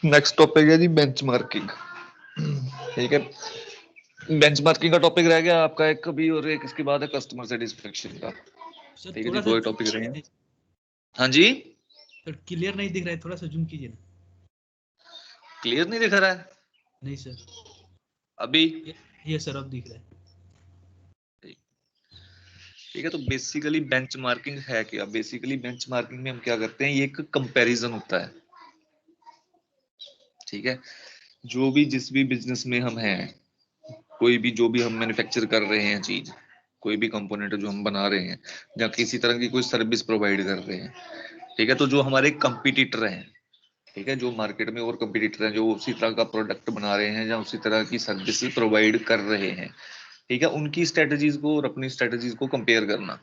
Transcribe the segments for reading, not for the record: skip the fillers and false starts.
Next topic है जी benchmarking. ठीक है, बेंचमार्किंग का टॉपिक रह गया आपका एक कभी, और एक इसके बाद है कस्टमर सेटिस्फेक्शन का। ठीक है जी, दो टॉपिक रहे हैं। हाँ जी, तो क्लियर नहीं दिख रहा है, थोड़ा सा जूम कीजिए ना। क्लियर नहीं दिख रहा है? नहीं सर, अभी ये सर अब दिख रहा है। ठीक है, तो बेसिकली बेंचमार्किंग है क्या? बेसिकली बेंचमार्किंग में हम क्या करते हैं, ये एक कंपैरिजन होता है। ठीक है, जो भी जिस भी बिजनेस में हम हैं, कोई भी जो भी हम मैन्युफैक्चर कर रहे हैं चीज, कोई भी कंपोनेंट जो हम बना रहे हैं या किसी तरह की कोई सर्विस प्रोवाइड कर रहे हैं, ठीक है, तो जो हमारे कंपटीटर हैं, ठीक है, जो मार्केट में और कंपटीटर हैं जो उसी तरह का प्रोडक्ट बना रहे हैं या उसी तरह की सर्विस प्रोवाइड कर रहे हैं, ठीक है, उनकी स्ट्रेटजीज को और अपनी स्ट्रेटजीज को कंपेयर करना।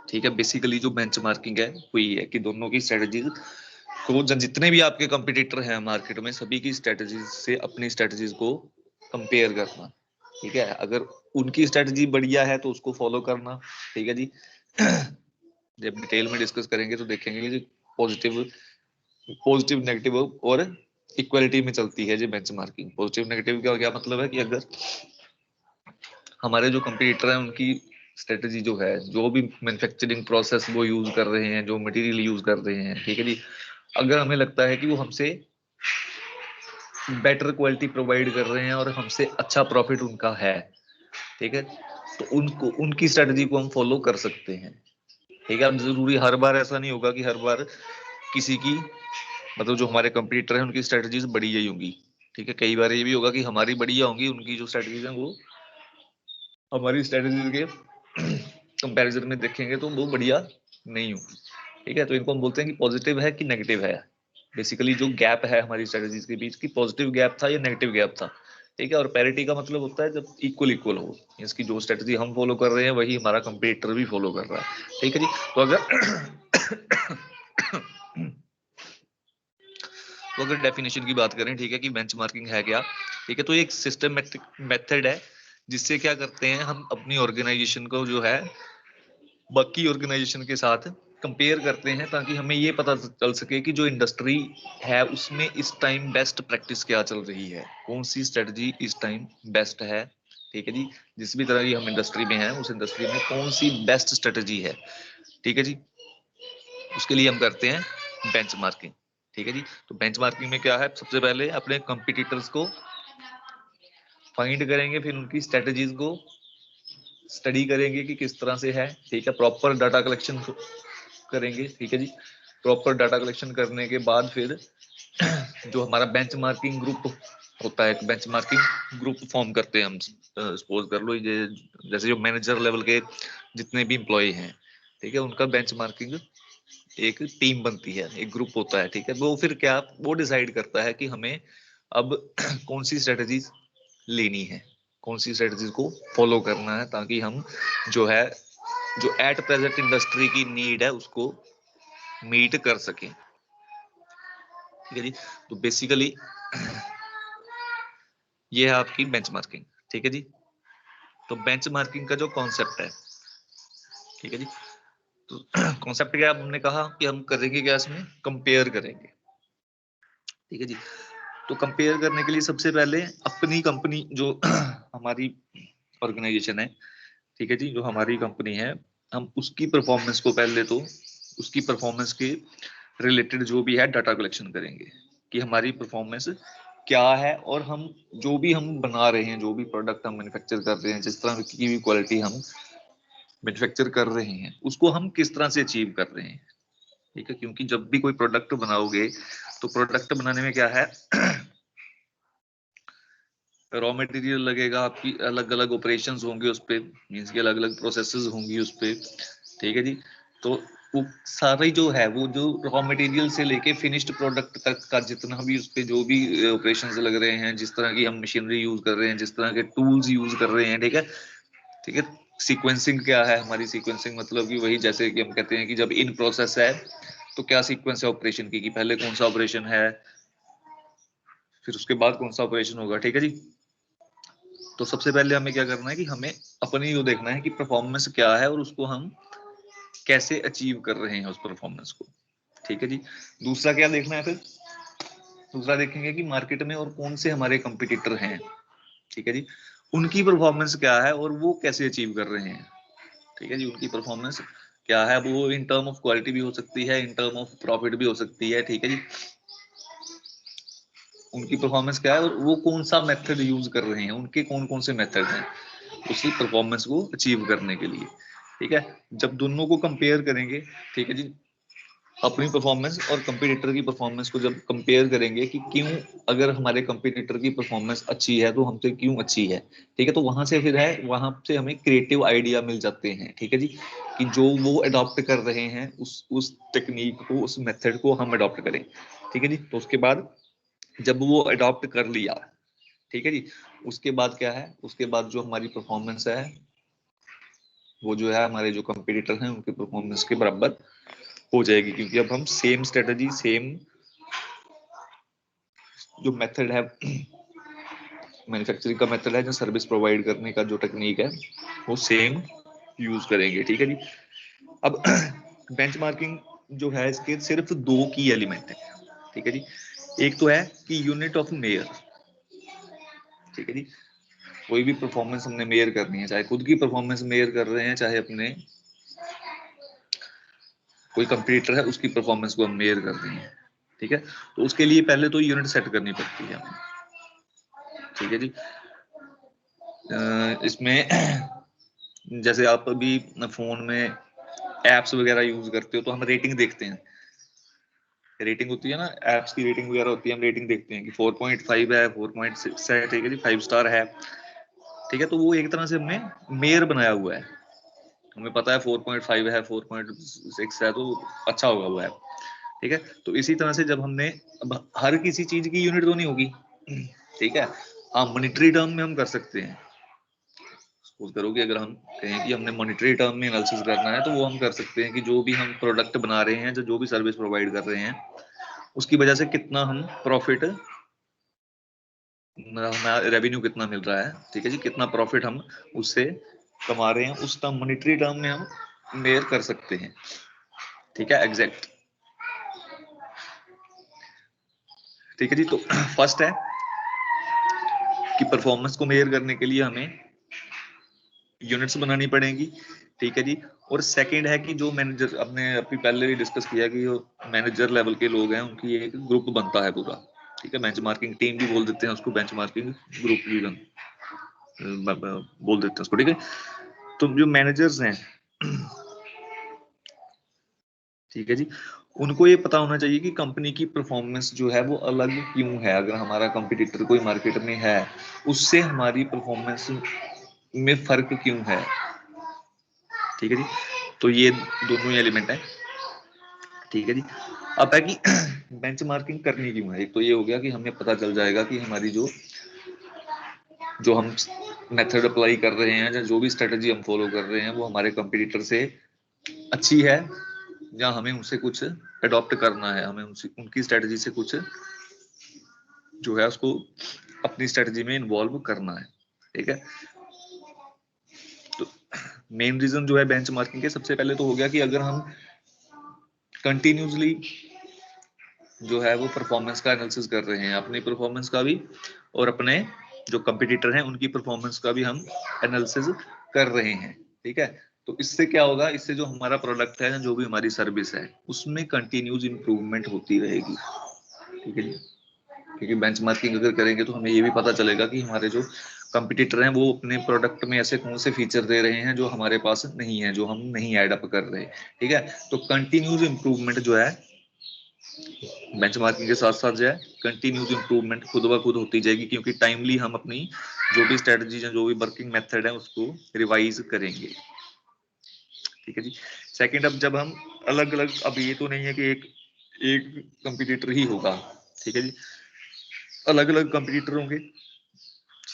ठीक है, बेसिकली जो बेंचमार्किंग है वो ये है कि दोनों की स्ट्रेटजीज को, जितने भी आपके कंपटीटर हैं मार्केट में, सभी की स्ट्रेटजीज से अपनी स्ट्रेटजीज को कंपेयर करना। ठीक है, अगर उनकी स्ट्रेटजी बढ़िया है तो उसको फॉलो करना। ठीक है जी, जब डिटेल में डिस्कस करेंगे तो देखेंगे कि पॉजिटिव नेगेटिव और इक्वलिटी में चलती है जी बेंचमार्किंग। पॉजिटिव नेगेटिव का क्या मतलब है कि अगर हमारे जो कंपटीटर हैं उनकी स्ट्रेटजी जो है, जो भी मैन्युफैक्चरिंग प्रोसेस वो यूज कर रहे हैं, जो मटेरियल यूज कर रहे हैं, ठीक है जी, अगर हमें लगता है कि वो हमसे बेटर क्वालिटी प्रोवाइड कर रहे हैं और हमसे अच्छा प्रॉफिट उनका है, ठीक है, तो उनको उनकी स्ट्रेटजी को हम फॉलो कर सकते हैं। ठीक है, अब जरूरी हर बार ऐसा नहीं होगा कि हर बार किसी की, मतलब जो हमारे कंपटीटर हैं उनकी स्ट्रेटजीज बढ़िया ही होंगी। ठीक है, कई बार ये भी होगा कि हमारी बढ़िया होंगी, उनकी जो स्ट्रेटजीज हैं वो हमारी स्ट्रेटजीज के कंपैरिजन में देखेंगे तो वो बढ़िया नहीं होगी। ठीक है, तो इनको हम बोलते हैं कि पॉजिटिव है कि नेगेटिव है। बेसिकली जो गैप है हमारी स्ट्रेटजीज के बीच की, पॉजिटिव गैप था या नेगेटिव गैप था। ठीक है, और पैरिटी का मतलब होता है जब इक्वल इक्वल हो, इसकी जो स्ट्रेटजी हम फॉलो कर रहे हैं वही हमारा कंपटीटर भी फॉलो कर रहा है। ठीक है जी, तो अगर डेफिनेशन की बात करें, ठीक है, कि बेंचमार्किंग है क्या, ठीक है, तो एक सिस्टमेटिक मेथड है जिससे क्या करते हैं हम अपनी ऑर्गेनाइजेशन को जो है बाकी ऑर्गेनाइजेशन के साथ कंपेयर करते हैं, ताकि हमें ये पता चल सके कि जो इंडस्ट्री है उसमें इस टाइम बेस्ट प्रैक्टिस क्या चल रही है, कौन सी स्ट्रेटजी इस टाइम बेस्ट है। ठीक है जी, जिस भी तरह की हम इंडस्ट्री में हैं उस इंडस्ट्री में कौन सी बेस्ट स्ट्रेटजी है। ठीक है जी, उसके लिए हम करते हैं बेंचमार्किंग। ठीक है जी, तो बेंचमार्किंग में क्या है, सबसे पहले अपने कंपटीटर्स को फाइंड करेंगे, फिर उनकी स्ट्रेटजीज को स्टडी करेंगे कि किस तरह से है। ठीक है, प्रॉपर डाटा कलेक्शन करेंगे। ठीक है जी, प्रॉपर डाटा कलेक्शन करने के बाद फिर जो हमारा बेंचमार्किंग ग्रुप होता है, एक बेंचमार्किंग ग्रुप फॉर्म करते हैं हम। सपोज कर लो ये जैसे जो मैनेजर लेवल के जितने भी एम्प्लॉय हैं, ठीक है, उनका बेंचमार्किंग एक टीम बनती है, एक ग्रुप होता है। ठीक है, वो फिर क्या, वो डिसाइड करता है कि हमें अब कौन सी स्ट्रेटजीज लेनी है, कौन सी स्ट्रेटजीज को फॉलो करना है, ताकि हम जो है जो एट प्रेजेंट इंडस्ट्री की नीड है उसको मीट कर सकें। ठीक है जी, तो बेसिकली ये है आपकी बेंचमार्किंग। ठीक है जी, तो बेंचमार्किंग का जो कॉन्सेप्ट है, ठीक है जी, तो कॉन्सेप्ट क्या हमने कहा कि हम करेंगे क्या, इसमें कंपेयर करेंगे। ठीक है जी, तो कंपेयर करने के लिए सबसे पहले अपनी कंपनी जो हमारी ऑर्गेनाइजेशन है, ठीक है जी, जो हमारी कंपनी है, हम उसकी परफॉर्मेंस को पहले तो उसकी परफॉर्मेंस के रिलेटेड जो भी है डाटा कलेक्शन करेंगे कि हमारी परफॉर्मेंस क्या है, और हम जो भी हम बना रहे हैं, जो भी प्रोडक्ट हम मैन्युफैक्चर कर रहे हैं, जिस तरह की भी क्वालिटी हम मैन्युफैक्चर कर रहे हैं उसको हम किस तरह से अचीव कर रहे हैं। ठीक है, क्योंकि जब भी कोई प्रोडक्ट बनाओगे तो प्रोडक्ट बनाने में क्या है, रॉ मटेरियल लगेगा, आपकी अलग अलग ऑपरेशंस होंगे उस पे, मींस की अलग अलग प्रोसेसेस होंगी उस पे। ठीक है जी, तो वो सारी जो है वो जो रॉ मटेरियल से लेके फिनिश्ड प्रोडक्ट तक का जितना भी उस पे जो भी ऑपरेशंस लग रहे हैं, जिस तरह की हम मशीनरी यूज कर रहे हैं, जिस तरह के टूल्स यूज कर रहे हैं, ठीक है, ठीक है, सीक्वेंसिंग क्या है हमारी, सीक्वेंसिंग मतलब कि वही जैसे कि हम कहते हैं कि जब इन प्रोसेस है तो क्या सीक्वेंस है ऑपरेशन की, कि पहले कौन सा ऑपरेशन है फिर उसके बाद कौन सा ऑपरेशन होगा। ठीक है जी। तो सबसे पहले हमें क्या करना है कि हमें अपनी ये देखना है कि परफॉर्मेंस क्या है और उसको हम कैसे अचीव कर रहे हैं उस परफॉर्मेंस को। ठीक है जी। दूसरा क्या देखना है, फिर दूसरा देखेंगे कि मार्केट में और कौन से हमारे कंपटीटर हैं। ठीक है जी। उनकी परफॉर्मेंस क्या है और वो कैसे अचीव कर रहे हैं। ठीक है जी। उनकी परफॉर्मेंस क्या है, वो इन टर्म ऑफ क्वालिटी भी हो सकती है, इन टर्म ऑफ प्रॉफिट भी हो सकती है। ठीक है जी। उनकी परफॉर्मेंस क्या है और वो कौन सा मेथड यूज कर रहे हैं, उनके कौन कौन से मेथड हैं उसी परफॉर्मेंस को अचीव करने के लिए। ठीक है। जब दोनों को कंपेयर करेंगे, ठीक है जी, अपनी परफॉर्मेंस और कंपटीटर की परफॉर्मेंस को जब कंपेयर करेंगे कि क्यों, अगर हमारे कंपटीटर की परफॉर्मेंस अच्छी है तो हमसे क्यों अच्छी है। ठीक है। तो वहां से फिर है, वहां से हमें क्रिएटिव आइडिया मिल जाते हैं। ठीक है जी। कि जो वो अडॉप्ट कर रहे हैं उस टेक्निक को, उस मेथड को हम अडॉप्ट करें। ठीक है जी। तो उसके बाद जब वो अडॉप्ट कर लिया, ठीक है जी, उसके बाद क्या है, उसके बाद जो हमारी परफॉर्मेंस है वो जो है हमारे जो कंपटीटर हैं उनके परफॉर्मेंस के बराबर हो जाएगी, क्योंकि अब हम सेम स्ट्रेटजी, सेम जो मेथड है मैन्युफैक्चरिंग का मेथड है, जो सर्विस प्रोवाइड करने का जो टेक्निक है वो सेम यूज करेंगे। ठीक है जी। अब बेंचमार्किंग जो है इसके सिर्फ दो की एलिमेंट है। ठीक है जी। एक तो है कि यूनिट ऑफ मेयर। ठीक है जी। कोई भी परफॉर्मेंस हमने मेयर करनी है, चाहे खुद की परफॉर्मेंस मेयर कर रहे हैं, चाहे अपने कोई कंपटीटर है उसकी परफॉर्मेंस को हम मेयर कर रहे हैं। ठीक है। तो उसके लिए पहले तो यूनिट सेट करनी पड़ती है हमें। ठीक है जी। इसमें जैसे आप अभी फोन में एप्स वगैरह यूज करते हो तो हम रेटिंग देखते हैं, रेटिंग होती है ना, एप्स की रेटिंग वगैरह होती है, हम रेटिंग देखते हैं कि 4.5 है, 4.6 है। ठीक है जी। 5 स्टार है। ठीक है। तो वो एक तरह से हमने मेयर बनाया हुआ है, हमें पता है 4.5 है, 4.6 है, तो अच्छा होगा वो ऐप। ठीक है। तो इसी तरह से जब हमने, अब हर किसी चीज की यूनिट तो नहीं होगी। ठीक है। हाँ, मॉनिटरी टर्म में हम कर सकते हैं। सपोज करो कि अगर हम कहें कि हमने मॉनिटरी टर्म में एनालिसिस करना है तो वो हम कर सकते हैं कि जो भी हम प्रोडक्ट बना रहे हैं, जो भी सर्विस प्रोवाइड कर रहे हैं, उसकी वजह से कितना हम प्रॉफिट, हमें रेवेन्यू कितना मिल रहा है। ठीक है जी। कितना प्रॉफिट हम उससे कमा रहे हैं, उस टर्म मॉनिटरी टर्म में हम मेयर कर सकते हैं। ठीक है। एग्जैक्ट। ठीक है जी। तो फर्स्ट है कि परफॉर्मेंस को मेयर करने के लिए हमें यूनिट्स बनानी पड़ेगी। ठीक है जी। और सेकंड है कि जो मैनेजर, अपने अभी पहले भी डिस्कस किया कि जो मैनेजर लेवल के लोग हैं उनकी एक ग्रुप बनता है पूरा। ठीक है। बेंचमार्किंग टीम भी बोल देते हैं उसको, बेंचमार्किंग ग्रुप भी बोल देते हैं उसको। ठीक है। तो जो मैनेजर्स हैं, ठीक है जी, उनको ये पता होना चाहिए कि कंपनी की परफॉर्मेंस जो है वो अलग क्यों है। अगर हमारा कंपटीटर कोई मार्केट में है, उससे हमारी परफॉर्मेंस में फर्क क्यों है। ठीक है जी। तो ये दोनों ही एलिमेंट है। ठीक है जी। अब है कि बेंचमार्किंग करनी क्यों है। एक तो ये हो गया कि हमें पता चल जाएगा कि हमारी जो जो हम मेथड अप्लाई कर रहे हैं या जो भी स्ट्रेटजी हम फॉलो कर रहे हैं वो हमारे कंपटीटर से अच्छी है, या हमें उनसे कुछ अडॉप्ट करना है, हमें उनसे, उनकी स्ट्रेटजी से कुछ जो है उसको अपनी स्ट्रेटजी में इन्वॉल्व करना है। ठीक है। तो मेन रीजन जो है बेंचमार्किंग के, सबसे पहले तो हो गया कि अगर हम कंटिन्यूसली जो है वो परफॉर्मेंस का एनालिसिस कर रहे हैं, अपनी परफॉर्मेंस का भी और अपने जो कंपटीटर हैं उनकी परफॉर्मेंस का भी हम एनालिसिस कर रहे हैं। ठीक है। तो इससे क्या होगा, इससे जो हमारा प्रोडक्ट है, जो भी हमारी सर्विस है, उसमें कंटिन्यूस इंप्रूवमेंट होती रहेगी। ठीक है जी। क्योंकि बेंचमार्किंग अगर करेंगे तो हमें ये भी पता चलेगा कि हमारे जो कंपटीटर हैं वो अपने प्रोडक्ट में ऐसे कौन से फीचर दे रहे हैं जो हमारे पास नहीं है, जो हम नहीं ऐड अप कर रहे। ठीक है। तो कंटिन्यूस इंप्रूवमेंट जो है बेंचमार्किंग के साथ साथ जो है कंटिन्यूस इंप्रूवमेंट खुद ब खुद होती जाएगी, क्योंकि टाइमली हम अपनी जो भी स्ट्रेटजीज है, जो भी वर्किंग मेथड है, उसको रिवाइज करेंगे। ठीक है जी। सेकंड, अब जब हम अलग अलग, अब ये तो नहीं है कि एक एक कंपटीटर ही होगा। ठीक है जी। अलग अलग कंपटीटर होंगे।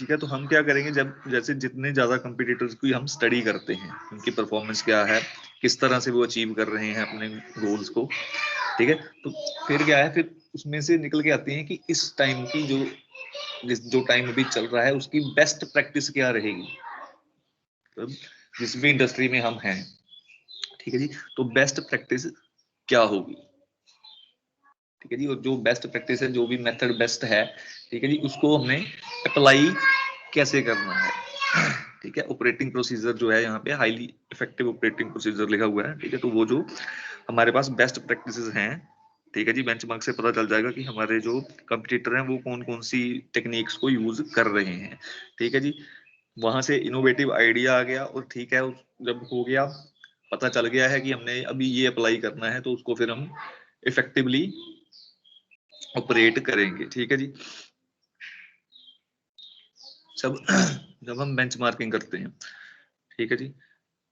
ठीक है। तो हम क्या करेंगे, जब जैसे जितने ज्यादा कंपटीटर्स की हम स्टडी करते हैं, उनकी परफॉर्मेंस क्या है, किस तरह से वो अचीव कर रहे हैं अपने गोल्स को, ठीक है, तो फिर क्या है, फिर उसमें से निकल के आती है कि इस टाइम की जो टाइम अभी चल रहा है उसकी बेस्ट प्रैक्टिस क्या रहेगी, तो जिस भी इंडस्ट्री में हम हैं, ठीक है जी, तो बेस्ट प्रैक्टिस क्या होगी, ठीक है जी, और जो बेस्ट प्रैक्टिस है, जो भी मेथड बेस्ट है, ठीक है जी, उसको हमने अप्लाई कैसे करना है, ठीक है। ऑपरेटिंग प्रोसीजर जो है यहाँ पे हाईली इफेक्टिव ऑपरेटिंग प्रोसीजर लिखा हुआ है, ठीक है, तो वो जो हमारे पास बेस्ट प्रैक्टिसेस हैं, ठीक है जी, बेंचमार्क से पता चल जाएगा कि हमारे जो कंपटीटर हैं वो कौन कौन सी टेक्निक्स को यूज कर रहे हैं, ठीक है जी। वहां से इनोवेटिव आइडिया आ गया, और ठीक है, जब हो गया, पता चल गया है कि हमने अभी ये अप्लाई करना है, तो उसको फिर हम इफेक्टिवली ऑपरेट करेंगे, ठीक है जी। जब जब हम बेंचमार्किंग करते हैं, ठीक है जी,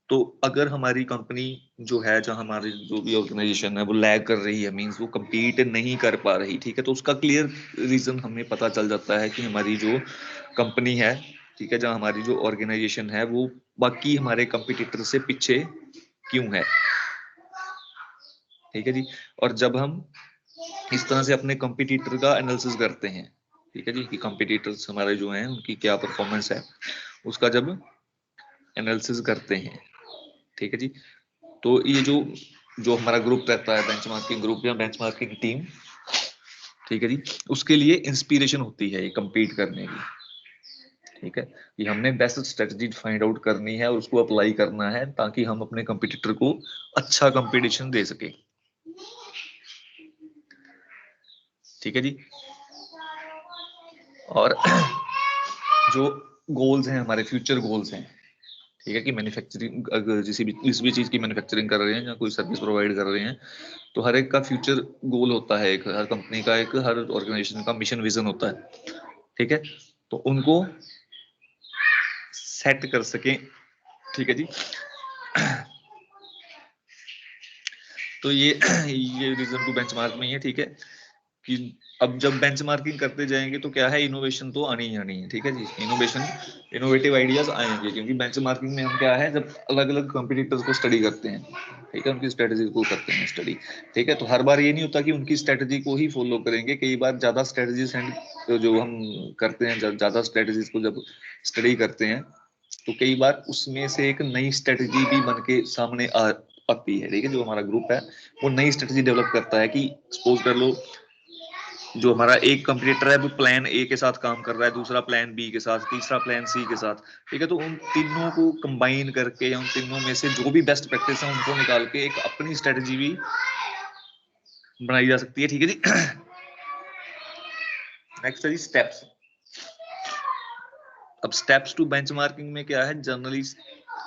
तो अगर हमारी कंपनी जो है, जहां हमारी जो भी ऑर्गेनाइजेशन है वो लैग कर रही है, मींस वो compete नहीं कर पा रही, ठीक है, तो उसका क्लियर रीजन हमें पता चल जाता है कि हमारी जो कंपनी है, ठीक है, जहां हमारी जो ऑर्गेनाइजेशन है वो बाकी हमारे कंपटीटर से पीछे क्यों है, ठीक है जी। और जब हम इस तरह से अपने कंपटीटर का एनालिसिस करते हैं, ठीक है जी, कि कंपटीटर्स हमारे जो हैं उनकी क्या परफॉर्मेंस है, उसका जब एनालिसिस करते हैं, ठीक है जी, तो ये जो जो हमारा ग्रुप रहता है, बेंचमार्किंग ग्रुप या बेंचमार्किंग टीम, ठीक है जी, उसके लिए इंस्पिरेशन होती है ये compete करने की, ठीक है, कि हमने बेस्ट स्ट्रेटजी फाइंड आउट करनी है और उसको अप्लाई करना है, ताकि हम अपने कंपटीटर को अच्छा कंपटीशन दे सके, ठीक है जी। और जो गोल्स हैं हमारे, फ्यूचर गोल्स हैं, ठीक है, कि मैन्युफैक्चरिंग, अगर जिस भी चीज की मैन्युफैक्चरिंग कर रहे हैं या कोई सर्विस प्रोवाइड कर रहे हैं, तो हर एक का फ्यूचर गोल होता है, एक हर कंपनी का, एक हर ऑर्गेनाइजेशन का मिशन विजन होता है, ठीक है, तो उनको सेट कर सके, ठीक है जी। तो ये रीजन टू बेंचमार्क में ही है, ठीक है, कि अब जब बेंचमार्किंग करते जाएंगे तो क्या है, इनोवेशन तो आनी ही आनी है, ठीक है जी, इनोवेटिव आइडियाज आएंगे, क्योंकि बेंचमार्किंग में हम क्या है, जब अलग अलग कंपटीटर्स को स्टडी करते हैं, ठीक है, उनकी स्ट्रेटजी को करते हैं स्टडी, ठीक है, तो हर बार ये नहीं होता कि उनकी स्ट्रेटजी को ही फॉलो करेंगे, कई बार ज्यादा स्ट्रेटजीज जो हम करते हैं, ज्यादा स्ट्रेटजीज को जब स्टडी करते हैं, तो कई बार उसमें से एक नई स्ट्रेटजी भी बन के सामने आती है, ठीक है, जो हमारा ग्रुप है वो नई स्ट्रेटजी डेवलप करता है, कि सपोज कर लो, जो हमारा एक कंपटीटर है वो प्लान ए के साथ काम कर रहा है, दूसरा प्लान बी के साथ, तीसरा प्लान सी के साथ, ठीक है, तो उन तीनों को कंबाइन करके या उन तीनों में से जो भी बेस्ट प्रैक्टिस है उनको निकाल के एक अपनी स्ट्रेटजी भी बनाई जा सकती है, ठीक है जी। नेक्स्ट है जी स्टेप्स। अब स्टेप्स टू बेंचमार्किंग में क्या है, जनरली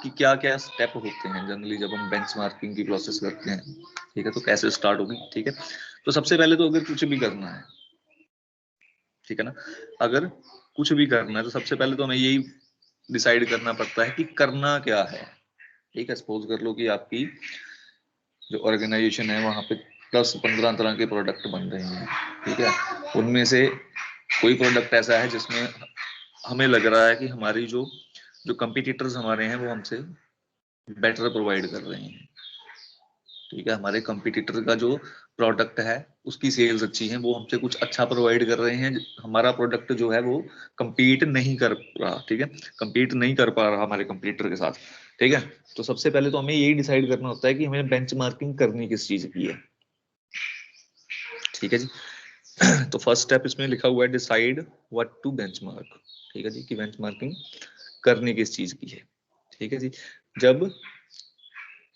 कि क्या क्या स्टेप होते हैं जनरली जब हम बेंचमार्किंग की प्रोसेस करते हैं, ठीक है, तो कैसे स्टार्ट होगी, ठीक है, तो सबसे पहले तो अगर कुछ भी करना है, ठीक है ना, अगर कुछ भी करना है तो सबसे पहले तो हमें यही डिसाइड करना पड़ता है कि करना क्या है, ठीक है। सपोज कर लो कि आपकी जो ऑर्गेनाइजेशन है वहां पे 10-15 तरह के प्रोडक्ट बन रहे हैं, ठीक है, उनमें से कोई प्रोडक्ट ऐसा है जिसमें हमें लग रहा है कि हमारी जो जो कंपटीटर्स हमारे हैं वो हमसे बेटर प्रोवाइड कर रहे हैं, ठीक है, हमारे कंपटीटर का जो प्रोडक्ट है उसकी सेल्स अच्छी है, वो हमसे कुछ अच्छा प्रोवाइड कर रहे हैं, हमारा प्रोडक्ट जो है वो compete नहीं कर रहा, ठीक है, compete नहीं कर पा रहा हमारे कंपटीटर के साथ, ठीक है, तो सबसे पहले तो हमें यही डिसाइड करना होता है कि हमें बेंचमार्किंग करनी किस चीज की है, ठीक है जी। तो फर्स्ट स्टेप इसमें लिखा हुआ है डिसाइड व्हाट टू बेंचमार्क, ठीक है जी, कि बेंचमार्किंग करनी किस चीज की है, ठीक है जी। जब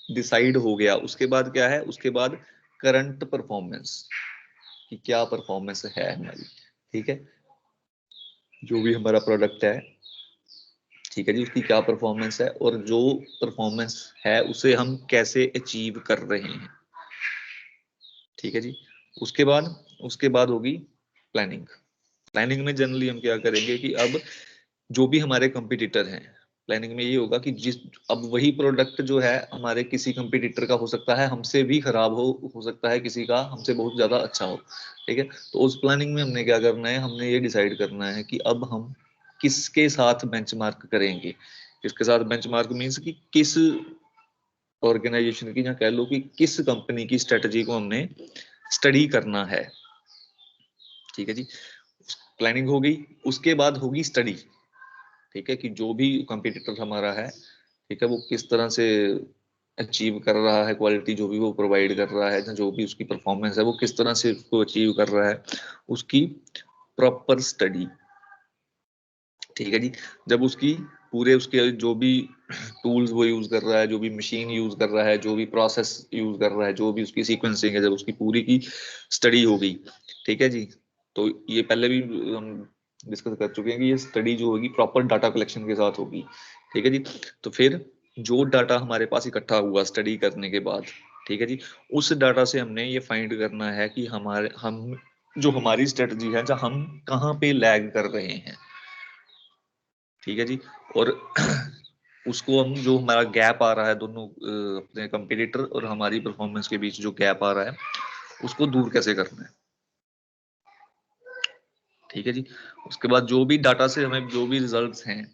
डिसाइड हो गया उसके बाद क्या है, उसके बाद करंट परफॉर्मेंस, कि क्या परफॉर्मेंस है हमारी, ठीक है, जो भी हमारा प्रोडक्ट है, ठीक है जी, उसकी क्या परफॉर्मेंस है, और जो परफॉर्मेंस है उसे हम कैसे अचीव कर रहे हैं, ठीक है जी। उसके बाद होगी प्लानिंग। प्लानिंग में जनरली हम क्या करेंगे कि अब जो भी हमारे कंपटीटर हैं, प्लानिंग में ये होगा कि अब वही प्रोडक्ट जो है हमारे किसी कंपटीटर का हो सकता है हमसे भी खराब हो सकता है किसी का हमसे बहुत ज्यादा अच्छा हो, ठीक है, तो उस प्लानिंग में हमने क्या करना है, हमने ये डिसाइड करना है कि अब हम किसके साथ बेंचमार्क करेंगे। किसके साथ बेंचमार्क मींस कि किस ऑर्गेनाइजेशन की, या कह लो कि किस कंपनी की स्ट्रेटजी को हमने स्टडी करना है। ठीक है जी, प्लानिंग हो गई, उसके बाद होगी स्टडी। ठीक है, कि जो भी कंपटीटर हमारा है, ठीक है, वो किस तरह से अचीव कर रहा है क्वालिटी, जो भी वो प्रोवाइड कर रहा है, जो भी उसकी परफॉर्मेंस है, वो किस तरह से उसको अचीव कर रहा है, उसकी प्रॉपर स्टडी। ठीक है जी, जब उसकी पूरे उसके जो भी टूल्स वो यूज कर रहा है, जो भी मशीन यूज कर रहा है, जो भी प्रोसेस यूज कर रहा है, जो भी उसकी सीक्वेंसिंग है, जब उसकी पूरी की स्टडी हो गई, ठीक है जी, तो ये पहले भी हम डिस्कस कर चुके हैं कि ये स्टडी जो होगी प्रॉपर डाटा कलेक्शन के साथ होगी। ठीक है जी, तो फिर जो डाटा हमारे पास इकट्ठा हुआ स्टडी करने के बाद, ठीक है जी, उस डाटा से हमने ये फाइंड करना है कि हम जो हमारी स्ट्रेटजी है, जहाँ हम कहाँ पे लैग कर रहे हैं। ठीक है जी, और उसको हम, जो हमारा गैप आ रहा है दोनों अपने कंपटीटर और हमारी परफॉर्मेंस के बीच जो गैप आ रहा है, उसको दूर कैसे करना है। ठीक है जी, उसके बाद जो भी डाटा से हमें जो भी रिजल्ट्स हैं,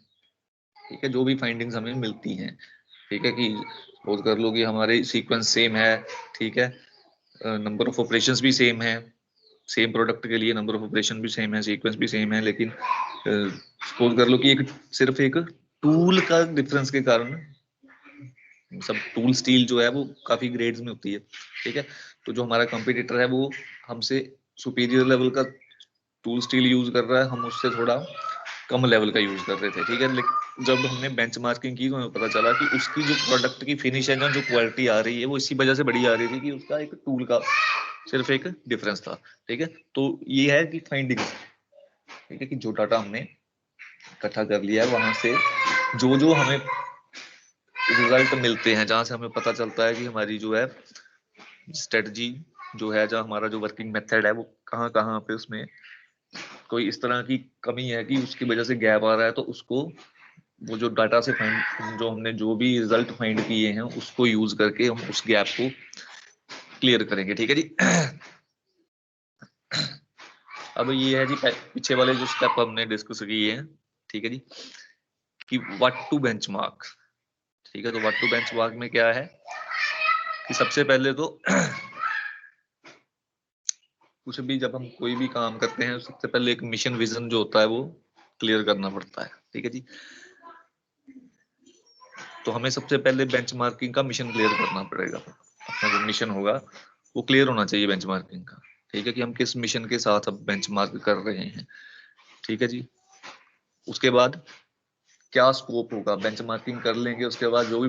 ठीक है, जो भी फाइंडिंग्स हमें मिलती हैं, ठीक है, कि सपोज कर लो कि हमारे सीक्वेंस सेम है, ठीक है, नंबर ऑफ ऑपरेशंस भी सेम है, सेम प्रोडक्ट के लिए नंबर ऑफ ऑपरेशन भी सेम है, सीक्वेंस भी सेम है, लेकिन सपोज कर लो कि एक सिर्फ एक टूल का डिफरेंस के कारण, सब टूल स्टील जो है वो काफी ग्रेड्स में होती है। ठीक है, तो जो हमारा कंपटीटर है वो हमसे सुपीरियर लेवल का टूल स्टील यूज कर रहा है, हम उससे थोड़ा कम लेवल का यूज कर रहे थे। ठीक है, लेकिन जब हमने बेंचमार्किंग की तो हमें पता चला कि उसकी जो प्रोडक्ट की फिनिश है ना, जो क्वालिटी आ रही है, वो इसी वजह से बड़ी आ रही थी कि उसका एक टूल का सिर्फ एक डिफरेंस था। ठीक है, तो ये है कि फाइंडिंग, ठीक है, कि जो डाटा हमने इकट्ठा कर लिया है, वहां से जो जो हमें रिजल्ट मिलते हैं, जहां से हमें पता चलता है कि हमारी जो है स्ट्रेटजी जो है, जहाँ हमारा जो वर्किंग मेथड है, वो कहाँ कहाँ पे उसमें कोई इस तरह की कमी है कि उसकी वजह से गैप आ रहा है, तो उसको वो जो डाटा से फाइंड, जो हमने जो भी रिजल्ट फाइंड किए हैं, उसको यूज करके हम उस गैप को क्लियर करेंगे। ठीक है जी, अब ये है जी पीछे वाले जो स्टेप हमने डिस्कस किए हैं। ठीक है जी, कि व्हाट टू बेंचमार्क। ठीक है, तो व्हाट टू बेंचमार्क में क्या है कि सबसे पहले तो कुछ भी जब हम कोई भी काम करते हैं, सबसे पहले एक मिशन विजन जो होता है वो क्लियर करना पड़ता है। ठीक है जी, तो हमें सबसे पहले बेंचमार्किंग का मिशन क्लियर करना पड़ेगा। अपना जो मिशन होगा वो क्लियर होना चाहिए बेंचमार्किंग का। ठीक है, कि हम किस मिशन के साथ अब बेंचमार्क कर रहे हैं। ठीक है जी, उसके बाद क्या स्कोप होगा, बेंचमार्किंग कर लेंगे, उसके बाद जो भी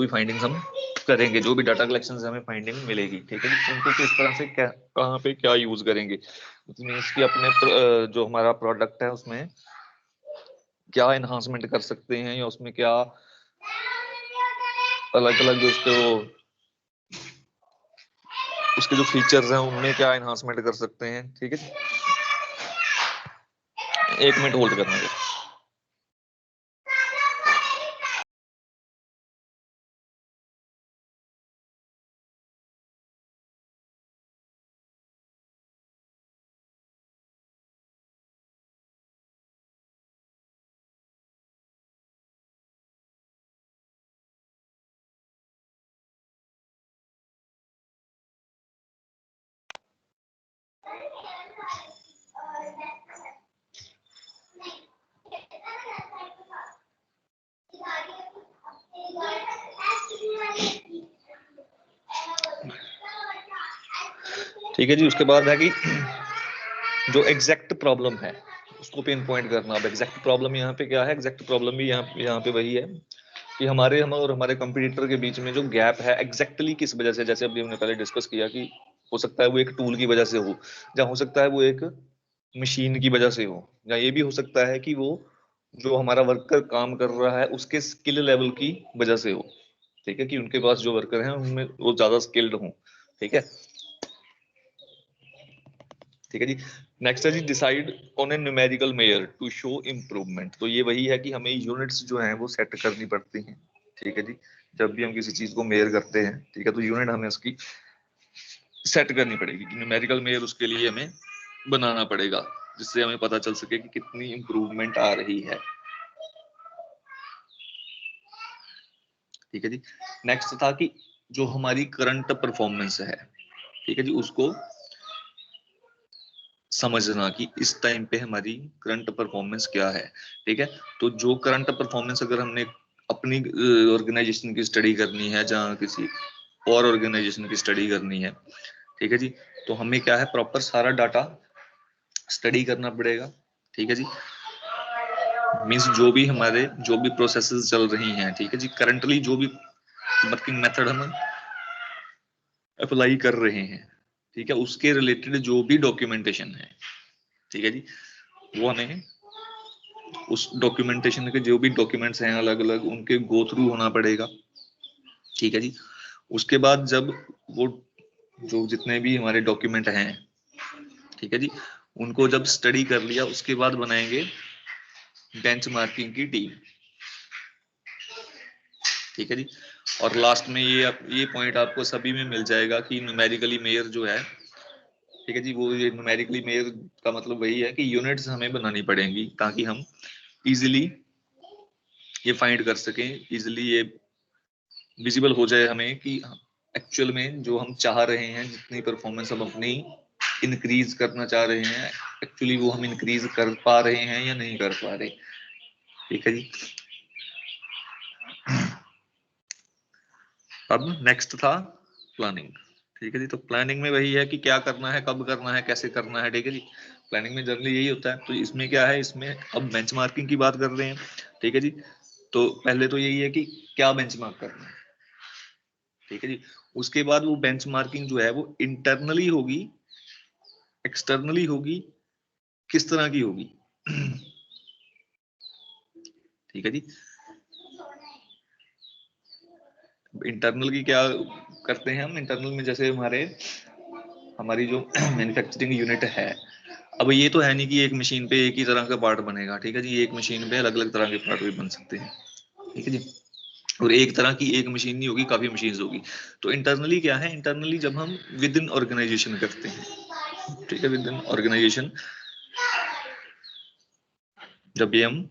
फाइंडिंग हम करेंगे, जो भी डाटा कलेक्शन से हमें फाइंडिंग मिलेगी, ठीक है, उनको किस तरह से क्या, कहाँ पे क्या यूज करेंगे, इसकी अपने जो हमारा प्रोडक्ट है उसमें क्या एनहांसमेंट कर सकते हैं, या उसमें क्या अलग अलग जो उसके जो फीचर्स हैं उनमें क्या एनहांसमेंट कर सकते हैं। ठीक है, 1 मिनट होल्ड करना है। ठीक है जी, उसके बाद है कि जो एग्जैक्ट प्रॉब्लम है उसको पिन पॉइंट करना। अब एग्जैक्ट प्रॉब्लम यहाँ पे क्या है, एग्जैक्ट प्रॉब्लम भी यहाँ पे वही है कि हम और हमारे कंपटीटर के बीच में जो गैप है एग्जैक्टली किस वजह से, जैसे अभी हमने पहले डिस्कस किया कि हो सकता है वो एक टूल की वजह से हो, या हो सकता है वो एक मशीन की वजह से हो, या ये भी हो सकता है कि वो जो हमारा वर्कर काम कर रहा है उसके स्किल लेवल की वजह से हो। ठीक है, कि उनके पास जो वर्कर हैं उनमें वो ज्यादा स्किल्ड हों। ठीक है, ठीक है जी, नेक्स्ट है जी decide on a numerical measure to show improvement. तो ये वही है कि हमें यूनिट्स जो हैं वो सेट करनी पड़ती हैं। ठीक है जी, जब भी हम किसी चीज को मेजर करते हैं, ठीक है, तो यूनिट हमें उसकी सेट करनी पड़ेगी, कि न्यूमेरिकल मेजर उसके लिए हमें बनाना पड़ेगा। जिससे हमें पता चल सके कि कितनी इंप्रूवमेंट आ रही है। ठीक है जी। नेक्स्ट था कि जो हमारी करंट परफॉर्मेंस है, ठीक है जी, उसको समझना कि इस टाइम पे हमारी करंट परफॉर्मेंस क्या है। ठीक है, तो जो करंट परफॉर्मेंस अगर हमने अपनी ऑर्गेनाइजेशन की स्टडी करनी है, जहाँ किसी और ऑर्गेनाइजेशन की स्टडी करनी है, ठीक है जी, तो हमें क्या है, प्रॉपर सारा डाटा स्टडी करना पड़ेगा। ठीक है जी, मीन्स जो भी हमारे जो भी प्रोसेसेस चल रही हैं, ठीक है जी, करंटली जो भी वर्किंग मेथड हम अप्लाई कर रहे हैं, ठीक है, उसके रिलेटेड जो भी डॉक्यूमेंटेशन है, ठीक है जी, वो हमें उस डॉक्यूमेंटेशन के जो भी डॉक्यूमेंट्स हैं अलग अलग, उनके गो थ्रू होना पड़ेगा। ठीक है जी, उसके बाद जब वो जो जितने भी हमारे डॉक्यूमेंट हैं, ठीक है जी, उनको जब स्टडी कर लिया, उसके बाद बनाएंगे बेंचमार्किंग की टीम। ठीक है जी, और लास्ट में ये पॉइंट आपको सभी में मिल जाएगा कि न्यूमेरिकली मेजर जो है, ठीक है जी, वो ये न्यूमेरिकली मेजर का मतलब वही है कि यूनिट्स हमें बनानी पड़ेंगी ताकि हम इजीली ये फाइंड कर सकें, इजीली ये विजिबल हो जाए हमें कि एक्चुअल में जो हम चाह रहे हैं, जितनी परफॉर्मेंस हम अपनी इंक्रीज करना चाह रहे हैं, एक्चुअली वो हम इंक्रीज कर पा रहे हैं या नहीं कर पा रहे। ठीक है जी, अब नेक्स्ट था प्लानिंग। ठीक है जी, तो प्लानिंग में वही है कि क्या करना है, कब करना है, कैसे करना है। ठीक है जी, प्लानिंग में जनरली यही होता है। तो इसमें क्या है, इसमें अब बेंचमार्किंग की बात कर रहे हैं। ठीक है जी, तो पहले तो यही है कि क्या बेंचमार्क करना है। ठीक है जी, उसके बाद वो बेंचमार्किंग जो है वो इंटरनली होगी, एक्सटर्नली होगी, किस तरह की होगी। ठीक है जी, इंटरनल की क्या करते हैं हम, इंटरनल में जैसे हमारी जो मैन्युफैक्चरिंग यूनिट है, अब ये तो है नहीं कि एक मशीन पे एक ही तरह का पार्ट बनेगा। ठीक है जी, एक मशीन पे अलग अलग तरह के पार्ट भी बन सकते हैं। ठीक है जी, और एक तरह की एक मशीन नहीं होगी, काफी मशीन होगी। तो इंटरनली क्या है, इंटरनली जब हम विद इन ऑर्गेनाइजेशन करते हैं, ठीक है, विद इन ऑर्गेनाइजेशन जब ये हम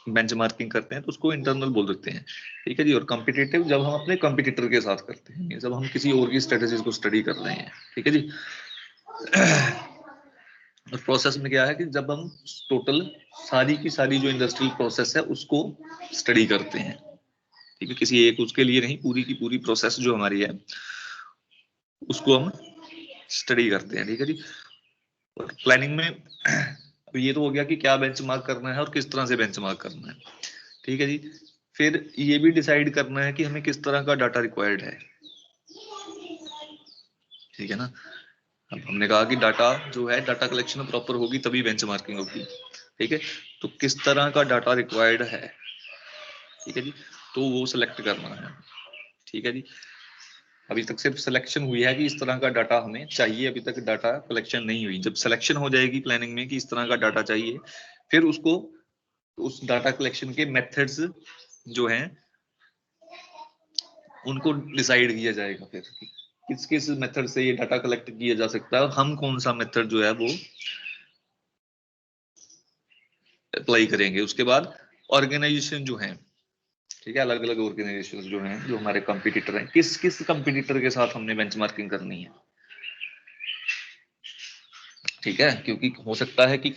बेंचमार्किंग करते हैं तो उसको इंटरनल बोल देते हैं। ठीक है जी, और कॉम्पिटिटिव जब हम अपने कॉम्पिटिटर के साथ करते हैं, जब हम किसी और की स्ट्रेटेजीज को स्टडी कर रहे हैं। ठीक है जी, और प्रोसेस में क्या है कि जब हम टोटल सारी की सारी जो इंडस्ट्रियल प्रोसेस है उसको स्टडी करते हैं। ठीक है, किसी एक उसके लिए नहीं, पूरी की पूरी प्रोसेस जो हमारी है उसको हम स्टडी करते हैं। ठीक है जी, और प्लानिंग में अब ये तो हो गया कि क्या बेंचमार्क करना है और किस तरह से बेंचमार्क करना है। ठीक है जी, फिर ये भी डिसाइड करना है कि हमें किस तरह का डाटा रिक्वायर्ड है। ठीक है ना, अब हमने कहा कि डाटा जो है, डाटा कलेक्शन प्रॉपर होगी तभी बेंचमार्किंग होगी। ठीक है, तो किस तरह का डाटा रिक्वायर्ड है, ठीक है जी, तो वो सिलेक्ट करना है। ठीक है जी, अभी तक सिर्फ सिलेक्शन हुई है कि इस तरह का डाटा हमें चाहिए, अभी तक डाटा कलेक्शन नहीं हुई। जब सिलेक्शन हो जाएगी प्लानिंग में कि इस तरह का डाटा चाहिए, फिर उसको उस डाटा कलेक्शन के मेथड्स जो हैं उनको डिसाइड किया जाएगा, फिर किस किस मेथड से ये डाटा कलेक्ट किया जा सकता है और हम कौन सा मेथड जो है वो अप्लाई करेंगे। उसके बाद ऑर्गेनाइजेशन जो है, ठीक है, अलग अलग ऑर्गेनाइजेशन जो हैं, जो हमारे कंपटीटर हैं, किस किस कंपटीटर के साथ हमने बेंचमार्किंग करनी है। ठीक है, क्योंकि हो सकता है कि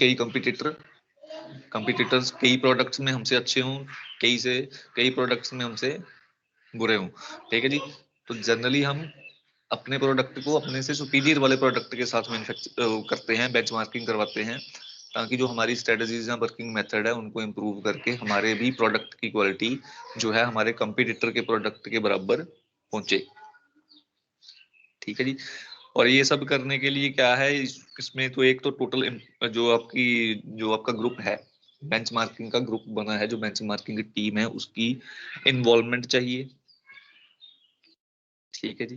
कंपटीटर्स कई प्रोडक्ट्स में हमसे अच्छे हों, कई प्रोडक्ट्स में हमसे बुरे हों। ठीक है जी, तो जनरली हम अपने प्रोडक्ट को अपने से सुपीरियर वाले प्रोडक्ट के साथ मैन्युफैक्चर करते हैं, बेंचमार्किंग करवाते हैं, ताकि जो हमारी स्ट्रेटजीज या वर्किंग मेथड है उनको इम्प्रूव करके हमारे भी प्रोडक्ट की क्वालिटी जो है हमारे कंपटीटर के प्रोडक्ट के बराबर पहुंचे। ठीक है जी, और ये सब करने के लिए क्या है, इसमें तो एक तो टोटल जो आपका ग्रुप है, बेंचमार्किंग का ग्रुप बना है, जो बेंचमार्किंग की टीम है, उसकी इन्वॉल्वमेंट चाहिए। ठीक है जी,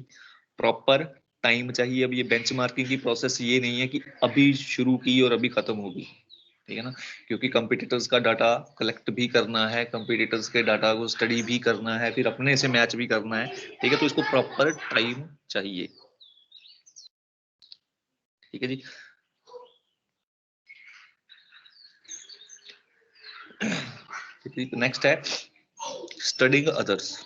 प्रॉपर टाइम चाहिए। अब ये बेंचमार्किंग की प्रोसेस ये नहीं है कि अभी शुरू की और अभी खत्म होगी। ठीक है ना, क्योंकि कंपटीटर्स का डाटा कलेक्ट भी करना है, कंपटीटर्स के डाटा को स्टडी भी करना है, फिर अपने से मैच भी करना है। ठीक है, तो इसको प्रॉपर टाइम चाहिए। ठीक है जी, नेक्स्ट है स्टडीइंग अदर्स।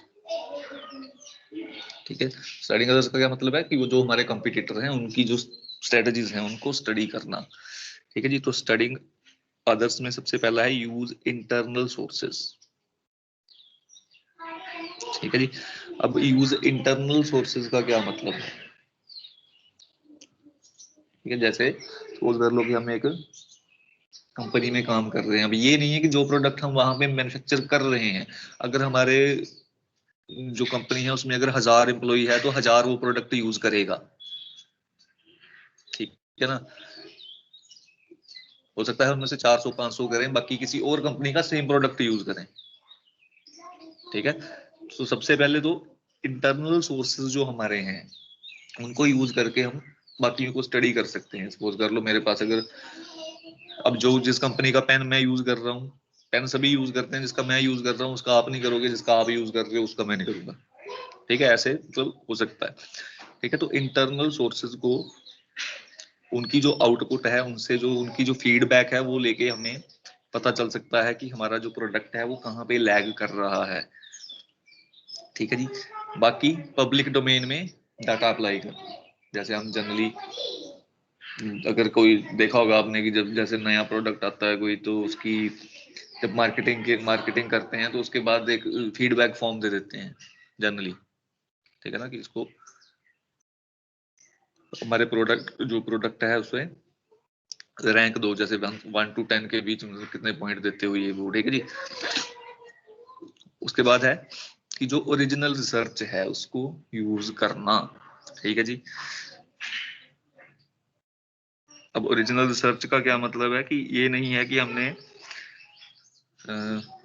ठीक है, स्टडीइंग अदर्स का क्या मतलब है कि वो जो हमारे कंपटीटर हैं उनकी जो स्ट्रेटजीज हैं उनको स्टडी करना। ठीक है जी, तो स्टडीइंग अदर्स में सबसे पहला है यूज इंटरनल सोर्सेस। ठीक है जी, अब यूज इंटरनल सोर्सेज का क्या मतलब है? ठीक है, जैसे सपोज कर लो कि हम एक कंपनी में काम कर रहे हैं। अब ये नहीं है कि जो प्रोडक्ट हम वहां पे मैन्युफैक्चर कर रहे हैं, अगर हमारे जो कंपनी है उसमें अगर 1000 एम्प्लॉई है तो 1000 वो प्रोडक्ट यूज करेगा। ठीक है ना, हो सकता है उनमें से 400 500 करें, बाकी किसी और कंपनी का सेम प्रोडक्ट यूज करें। ठीक है, तो सबसे पहले तो इंटरनल सोर्सेज जो हमारे हैं उनको यूज करके हम बाकियों को स्टडी कर सकते हैं। सपोज कर लो मेरे पास अगर, अब जो जिस कंपनी का पेन मैं यूज कर रहा हूँ, पेन सभी यूज करते हैं, जिसका मैं यूज कर रहा हूँ उसका आप नहीं करोगे, जिसका आप यूज कर रहे हो उसका मैं नहीं करूंगा। ठीक है, ऐसे मतलब हो सकता है। ठीक है, तो इंटरनल सोर्सेज को उनकी जो आउटपुट है उनसे जो उनकी जो फीडबैक है वो लेके हमें पता चल सकता है कि हमारा जो प्रोडक्ट है वो कहाँ पे लैग कर रहा है। ठीक है जी, बाकी पब्लिक डोमेन में डाटा अप्लाई कर, जैसे हम जनरली अगर कोई देखा होगा आपने कि जब जैसे नया प्रोडक्ट आता है कोई, तो उसकी जब मार्केटिंग करते हैं तो उसके बाद एक फीडबैक फॉर्म दे देते हैं जनरली। ठीक है ना, कि इसको हमारे प्रोडक्ट जो प्रोडक्ट है उसमें रैंक दो, जैसे 1 to 10 के बीच में कितने पॉइंट देते हुए ये वो। ठीक है जी, उसके बाद है कि जो ओरिजिनल रिसर्च है उसको यूज करना। ठीक है जी, अब ओरिजिनल रिसर्च का क्या मतलब है कि ये नहीं है कि हमने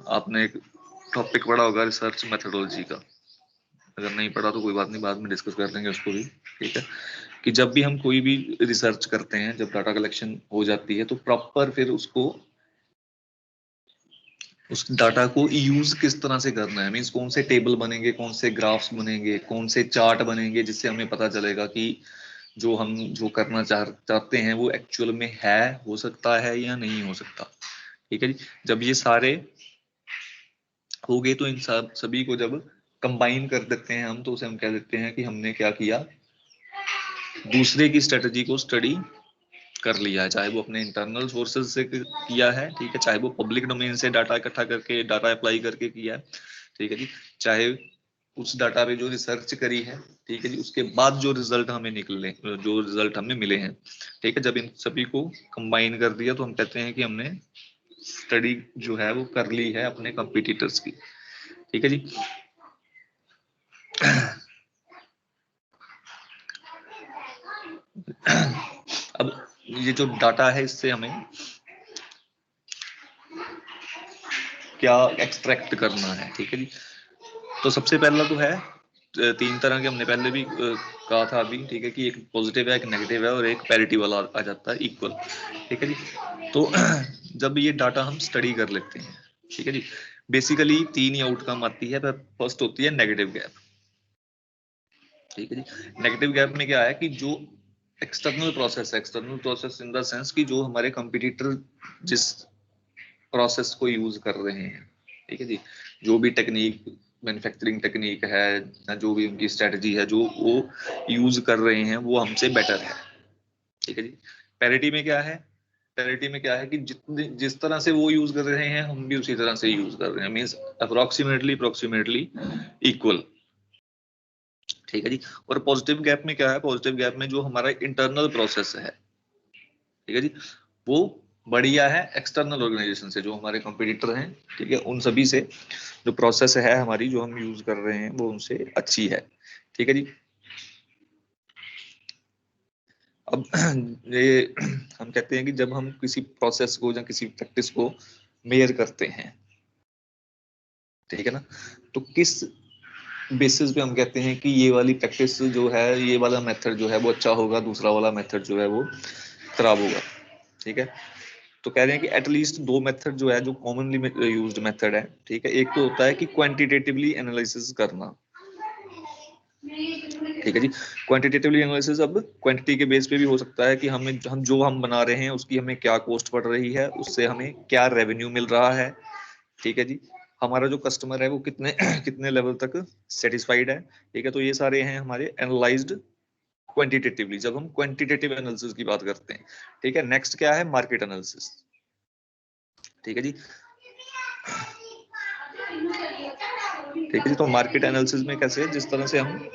आपने एक टॉपिक पढ़ा होगा रिसर्च मेथोडोलॉजी का, अगर नहीं पढ़ा तो कोई बात नहीं, बाद में डिस्कस कर लेंगे उसको भी। ठीक है, कि जब भी हम कोई भी रिसर्च करते हैं, जब डाटा कलेक्शन हो जाती है तो प्रॉपर फिर उसको उस डाटा को यूज किस तरह से करना है, मीन्स कौन से टेबल बनेंगे, कौन से ग्राफ्स बनेंगे, कौन से चार्ट बनेंगे, जिससे हमें पता चलेगा कि जो हम जो करना चाहते हैं वो एक्चुअल में है, हो सकता है या नहीं हो सकता। ठीक है जी, जब ये सारे हो गए तो इन सब सभी को जब कंबाइन कर देते हैं हम, तो उसे हम कह देते हैं कि हमने क्या किया, दूसरे की स्ट्रेटजी को स्टडी कर लिया है, चाहे वो अपने इंटरनल सोर्सेज से किया है। ठीक है, चाहे वो पब्लिक डोमेन से डाटा इकट्ठा करके डाटा अप्लाई करके किया है। ठीक है जी, चाहे उस डाटा पे जो रिसर्च करी है। ठीक है जी, उसके बाद जो रिजल्ट हमें निकले, जो रिजल्ट हमें मिले हैं। ठीक है, जब इन सभी को कंबाइन कर दिया तो हम कहते हैं कि हमने स्टडी जो है वो कर ली है अपने कंपिटिटर्स की। ठीक है जी, अब ये जो डाटा है इससे हमें क्या एक्सट्रैक्ट करना है। ठीक है जी, तो सबसे पहला तो है 3 तरह के, हमने पहले भी कहा था अभी। ठीक है, कि एक पॉजिटिव है, एक नेगेटिव है और एक पैरिटी वाला आ जाता है, इक्वल। ठीक है जी, तो जब ये डाटा हम स्टडी कर लेते हैं, ठीक है जी, बेसिकली 3 ही आउटकम आती है। फर्स्ट होती है नेगेटिव गैप। ठीक है जी, नेगेटिव गैप में क्या है कि जो external process in the sense कि जो हमारे कंपटीटर जिस प्रोसेस को यूज कर रहे हैं। ठीक है जी, जो भी टेक्निक, मैन्युफैक्चरिंग टेक्निक है या जो भी उनकी स्ट्रेटजी है जो वो यूज कर रहे हैं वो हमसे बेटर है। ठीक है जी, पैरिटी में क्या है, पैरिटी में क्या है कि जितने जिस तरह से वो यूज कर रहे हैं हम भी उसी तरह से यूज कर रहे हैं, मींस अप्रोक्सीमेटली इक्वल। ठीक है जी, और पॉजिटिव गैप में क्या है, पॉजिटिव गैप में जो हमारा इंटरनल प्रोसेस है। ठीक है जी, वो बढ़िया है एक्सटर्नल ऑर्गेनाइजेशन से, जो हमारे कंपटीटर हैं। ठीक है, उन सभी से जो प्रोसेस है हमारी जो हम यूज कर रहे हैं वो उनसे अच्छी है। ठीक है जी, अब ये हम कहते हैं कि जब हम किसी प्रोसेस को या किसी प्रैक्टिस को मेजर करते हैं, ठीक है ना, तो किस बेसिस पे हम कहते हैं कि ये वाली प्रैक्टिस जो है, ये वाला मेथड जो है वो अच्छा होगा, दूसरा वाला मेथड जो है वो खराब होगा। ठीक है, तो कह रहे हैं कि एटलीस्ट 2 मेथड जो है, जो कॉमनली यूज्ड मेथड है। ठीक है, एक तो होता है कि क्वांटिटेटिवली एनालिसिस करना। ठीक है जी, क्वांटिटेटिवली एनालिसिस अब क्वांटिटी के बेस पे भी हो सकता है कि हम जो हम बना रहे हैं उसकी हमें क्या कॉस्ट पड़ रही है, उससे हमें क्या रेवेन्यू मिल रहा है। ठीक है जी, हमारा जो कस्टमर है वो कितने कितने लेवल तक सेटिस्फाइड है, ठीक है। तो ये सारे हैं हमारे एनालाइज्ड क्वांटिटेटिवली, जब हम क्वांटिटेटिव एनालिसिस की बात करते हैं, ठीक है। नेक्स्ट क्या है, मार्केट एनालिसिस, ठीक है जी। ठीक है जी, तो मार्केट एनालिसिस में कैसे है, जिस तरह से हम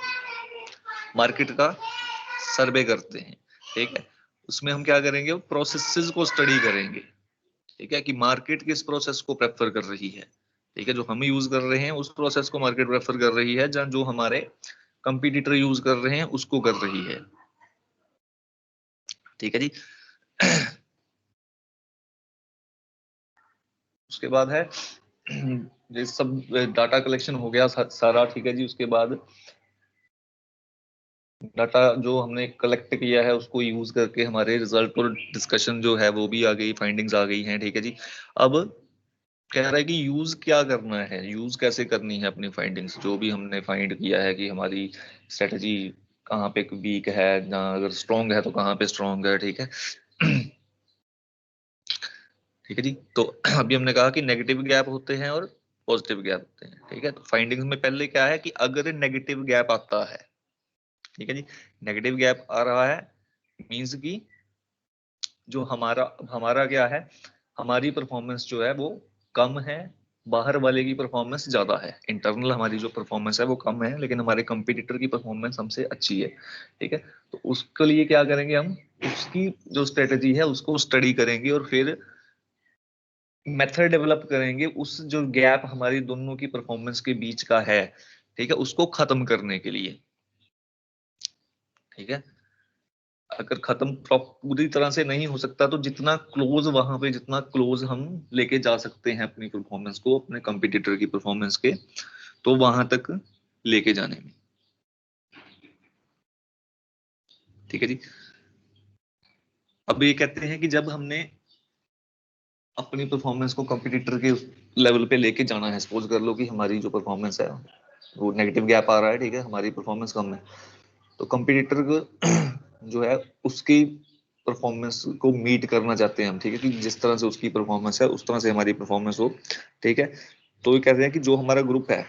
मार्केट का सर्वे करते हैं, ठीक है, उसमें हम क्या करेंगे, प्रोसेसेस को स्टडी करेंगे, ठीक है, कि मार्केट किस प्रोसेस को प्रेफर कर रही है, ठीक है। जो हम यूज कर रहे हैं उस प्रोसेस को मार्केट प्रेफर कर रही है, जहां जो हमारे कंपटीटर यूज कर रहे हैं उसको कर रही है, ठीक है जी। उसके बाद है ये सब डाटा कलेक्शन हो गया सारा, ठीक है जी। उसके बाद डाटा जो हमने कलेक्ट किया है उसको यूज करके हमारे रिजल्ट और डिस्कशन जो है वो भी आ गई, फाइंडिंग्स आ गई हैं, ठीक है जी। अब कह रहा है कि यूज क्या करना है, यूज कैसे करनी है अपनी फाइंडिंग्स, जो भी हमने फाइंड किया है कि हमारी स्ट्रेटजी कहाँ पे वीक है, जहाँ अगर स्ट्रॉन्ग है तो कहाँ पे स्ट्रॉन्ग है, ठीक है। ठीक है जी, तो अभी हमने कहा कि नेगेटिव गैप होते हैं और पॉजिटिव गैप होते हैं, ठीक है। तो फाइंडिंग्स में पहले क्या है कि अगर नेगेटिव गैप आता है, ठीक है जी, नेगेटिव गैप आ रहा है मींस कि जो हमारा हमारा क्या है, हमारी परफॉर्मेंस जो है वो कम है, बाहर वाले की परफॉर्मेंस ज्यादा है, इंटरनल हमारी जो परफॉर्मेंस है वो कम है, लेकिन हमारे कंपटीटर की परफॉर्मेंस हमसे अच्छी है, ठीक है। तो उसके लिए क्या करेंगे हम, उसकी जो स्ट्रेटजी है उसको स्टडी करेंगे और फिर मेथड डेवलप करेंगे उस जो गैप हमारी दोनों की परफॉर्मेंस के बीच का है, ठीक है, उसको खत्म करने के लिए, ठीक है। अगर खत्म पूरी तरह से नहीं हो सकता तो जितना क्लोज वहां पे, जितना क्लोज हम लेके जा सकते हैं अपनी परफॉर्मेंस को अपने कंपटीटर की परफॉर्मेंस के, तो वहां तक लेके जाने में, ठीक है जी। अब ये कहते हैं कि जब हमने अपनी परफॉर्मेंस को कंपटीटर के लेवल पे लेके जाना है, सपोज कर लो कि हमारी जो परफॉर्मेंस है वो नेगेटिव गैप आ रहा है, ठीक है, हमारी परफॉर्मेंस कम है, तो कंपटीटर जो है उसकी परफॉर्मेंस को मीट करना चाहते हैं हम, ठीक है, कि जिस तरह से उसकी परफॉर्मेंस है उस तरह से हमारी परफॉर्मेंस हो, ठीक है। तो ये कहते हैं कि जो हमारा ग्रुप है,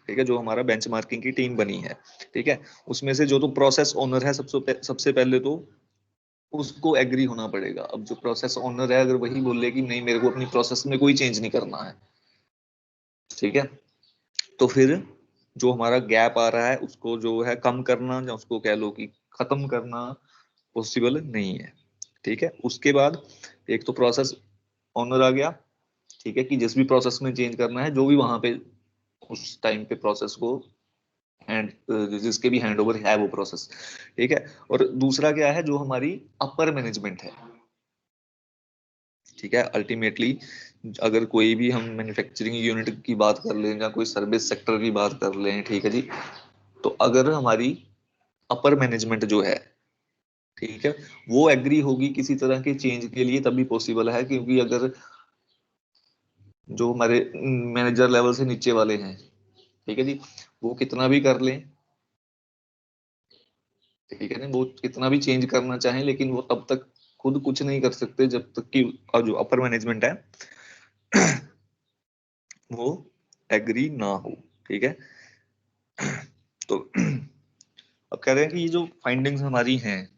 ठीक है, जो हमारा बेंचमार्किंग की टीम बनी है, ठीक है, उसमें से जो तो प्रोसेस ओनर है सबसे पहले तो उसको एग्री होना पड़ेगा। अब जो प्रोसेस ओनर है अगर वही बोले कि नहीं मेरे को अपनी प्रोसेस में कोई चेंज नहीं करना है, ठीक है, तो फिर जो हमारा गैप आ रहा है उसको जो है कम करना या उसको कह लो कि खत्म करना पॉसिबल नहीं है, ठीक है। उसके बाद एक तो प्रोसेस ओनर आ गया, ठीक है, कि जिस भी प्रोसेस में चेंज करना है, जो भी वहां पे उस टाइम पे प्रोसेस को हैंड जिसके भी हैंड ओवर है वो प्रोसेस, ठीक है। और दूसरा क्या है, जो हमारी अपर मैनेजमेंट है, ठीक है। अल्टीमेटली अगर कोई भी हम मैन्युफैक्चरिंग यूनिट की बात कर लें या कोई सर्विस सेक्टर की बात कर लें, ठीक है जी, तो अगर हमारी अपर मैनेजमेंट जो है, ठीक है, वो एग्री होगी किसी तरह के चेंज के लिए तभी पॉसिबल है, क्योंकि अगर जो हमारे मैनेजर लेवल से नीचे वाले हैं, ठीक है जी, वो कितना भी कर लें, ठीक है ना, वो कितना भी चेंज करना चाहें लेकिन वो तब तक खुद कुछ नहीं कर सकते जब तक कि जो अपर मैनेजमेंट है वो एग्री ना हो, ठीक है। तो अब कह रहे हैं कि ये जो फाइंडिंग्स हमारी हैं,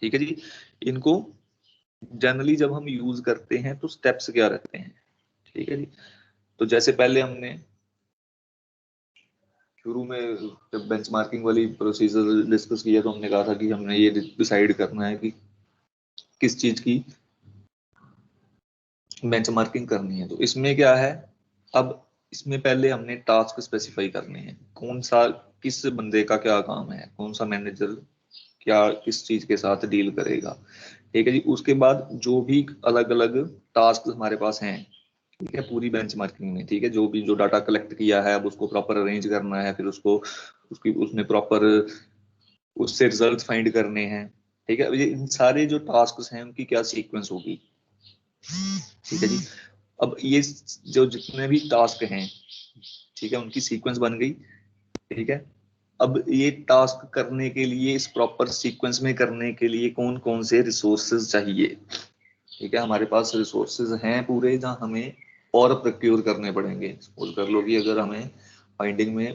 ठीक है जी, इनको जनरली जब हम यूज करते हैं तो स्टेप्स क्या रहते हैं, ठीक है जी। तो जैसे पहले हमने शुरू में जब बेंचमार्किंग वाली प्रोसीजर डिस्कस किया तो हमने कहा था कि हमने ये डिसाइड करना है कि किस चीज की बेंचमार्किंग करनी है। तो इसमें क्या है, अब इसमें पहले हमने टास्क स्पेसिफाई करने हैं, कौन सा किस बंदे का क्या काम है, कौन सा मैनेजर क्या किस चीज के साथ डील करेगा, ठीक है जी। उसके बाद जो भी अलग अलग टास्क हमारे पास हैं, ठीक है, पूरी बेंचमार्किंग में, ठीक है, जो भी जो डाटा कलेक्ट किया है अब उसको प्रॉपर अरेंज करना है, फिर उसको उसकी उसमें प्रॉपर उससे रिजल्ट फाइंड करने हैं, ठीक है। ये इन सारे जो टास्क हैं उनकी क्या सीक्वेंस होगी, ठीक है जी। अब ये जो जितने भी टास्क हैं, ठीक है, उनकी सीक्वेंस बन गई, ठीक है। अब ये टास्क करने के लिए इस प्रॉपर सीक्वेंस में करने के लिए कौन कौन से रिसोर्सेज चाहिए, ठीक है, हमारे पास रिसोर्सेज हैं पूरे जहां हमें और प्रोक्योर करने पड़ेंगे। सपोज कर लो कि अगर हमें फाइंडिंग में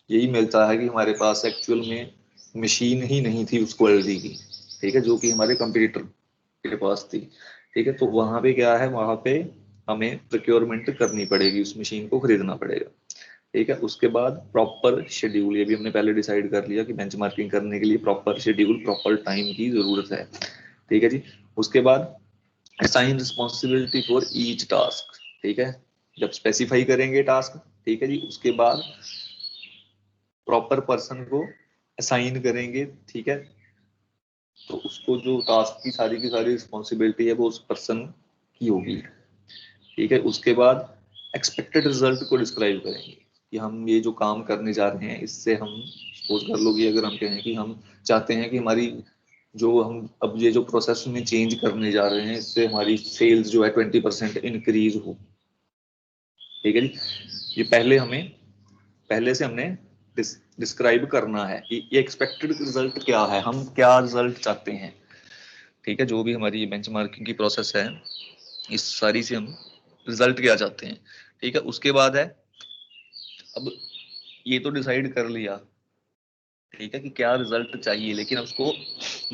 यही मिलता है कि हमारे पास एक्चुअल में मशीन ही नहीं थी उस क्वालिटी की, ठीक है, जो कि हमारे कंपटीटर के पास थी, ठीक है, तो वहां पे क्या है, वहां पे हमें प्रोक्योरमेंट करनी पड़ेगी, उस मशीन को खरीदना पड़ेगा, ठीक है। उसके बाद प्रॉपर शेड्यूल, ये भी हमने पहले डिसाइड कर लिया कि बेंचमार्किंग करने के लिए प्रॉपर शेड्यूल, प्रॉपर टाइम की जरूरत है, ठीक है जी। उसके बाद assign responsibility for each task, ठीक है, जब स्पेसिफाई करेंगे टास्क, ठीक है जी, उसके बाद प्रॉपर पर्सन को असाइन करेंगे, ठीक है, तो उसको जो टास्क की सारी रिस्पॉन्सिबिलिटी है वो उस पर्सन की होगी, ठीक है। उसके बाद एक्सपेक्टेड रिजल्ट को डिस्क्राइब करेंगे कि हम ये जो काम करने जा रहे हैं इससे हम, सपोज कर लो कि अगर हम कहें कि हम चाहते हैं कि हमारी जो हम अब ये जो प्रोसेस में चेंज करने जा रहे हैं इससे हमारी सेल्स जो है 20% इंक्रीज हो, ठीक है जी। ये पहले से हमने डिस्क्राइब करना है कि ये एक्सपेक्टेड रिजल्ट क्या है, हम क्या रिजल्ट चाहते हैं, ठीक है। जो भी हमारी बेंचमार्किंग की प्रोसेस है इस सारी से हम रिजल्ट क्या चाहते हैं, ठीक है। उसके बाद है, अब ये तो डिसाइड कर लिया, ठीक है, कि क्या रिजल्ट चाहिए, लेकिन उसको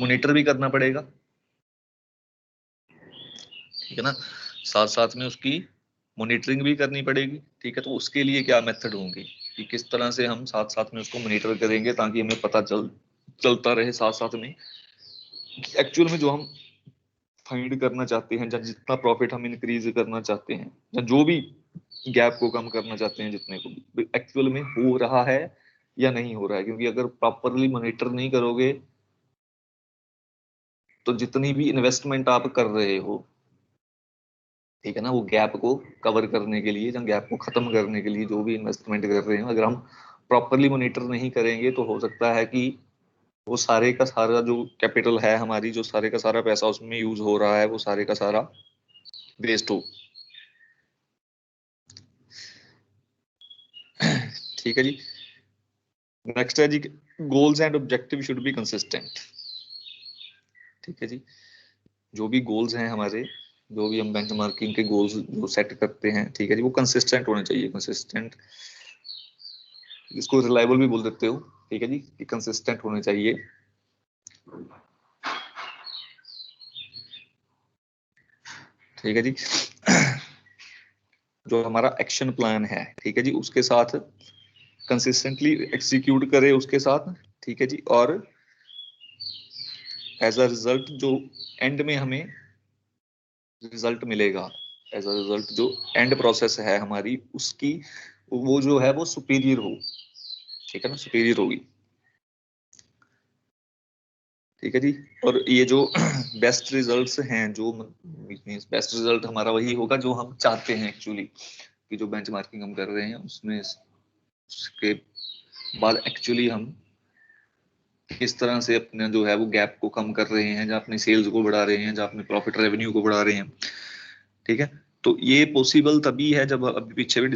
मॉनिटर भी करना पड़ेगा, ठीक है ना, साथ साथ में उसकी मॉनिटरिंग भी करनी पड़ेगी, ठीक है। तो उसके लिए क्या मेथड होंगे कि किस तरह से हम साथ साथ में उसको मॉनिटर करेंगे ताकि हमें पता चलता रहे साथ साथ में कि एक्चुअल में जो हम फाइंड करना चाहते हैं, या जितना प्रॉफिट हम इंक्रीज करना चाहते हैं, या जो भी गैप को कम करना चाहते हैं, जितने को एक्चुअल में हो रहा है या नहीं हो रहा है। क्योंकि अगर प्रॉपरली मॉनिटर नहीं करोगे तो जितनी भी इन्वेस्टमेंट आप कर रहे हो, ठीक है ना, वो गैप को कवर करने के लिए या गैप को खत्म करने के लिए जो भी इन्वेस्टमेंट कर रहे हैं, अगर हम प्रॉपरली मॉनिटर नहीं करेंगे तो हो सकता है कि वो सारे का सारा जो कैपिटल है हमारी, जो सारे का सारा पैसा उसमें यूज हो रहा है, वो सारे का सारा वेस्ट हो, ठीक है जी। नेक्स्ट है जी, goals and objective should be consistent, ठीक है जी। जो भी गोल्स हैं हमारे, जो भी हम बेंचमार्किंग के गोल्स जो सेट करते हैं, ठीक है जी, वो कंसिस्टेंट होने चाहिए, कंसिस्टेंट, इसको रिलायबल भी बोल देते हो, ठीक है जी, कि कंसिस्टेंट होने चाहिए, ठीक है जी। जो हमारा एक्शन प्लान है, ठीक है जी, उसके साथ कंसिस्टेंटली एग्जीक्यूट करे उसके साथ, ठीक है जी। और एज अ रिजल्ट जो एंड में हमें रिजल्ट मिलेगा, एज अ रिजल्ट जो एंड प्रोसेस है हमारी उसकी, वो जो है वो सुपीरियर हो, ठीक है ना, सुपीरियर होगी, ठीक है जी। और ये जो बेस्ट रिजल्ट्स हैं, जो मींस बेस्ट रिजल्ट हमारा वही होगा जो हम चाहते हैं एक्चुअली, कि जो बेंचमार्किंग हम कर रहे हैं उसमें, उसके बाद एक्चुअली हम किस तरह से अपने जो है वो गैप को कम कर रहे हैं, या अपनी सेल्स को बढ़ा रहे हैं, या अपने प्रॉफिट रेवेन्यू को बढ़ा रहे हैं, ठीक है। तो ये पॉसिबल तभी है जब, अभी पीछे भी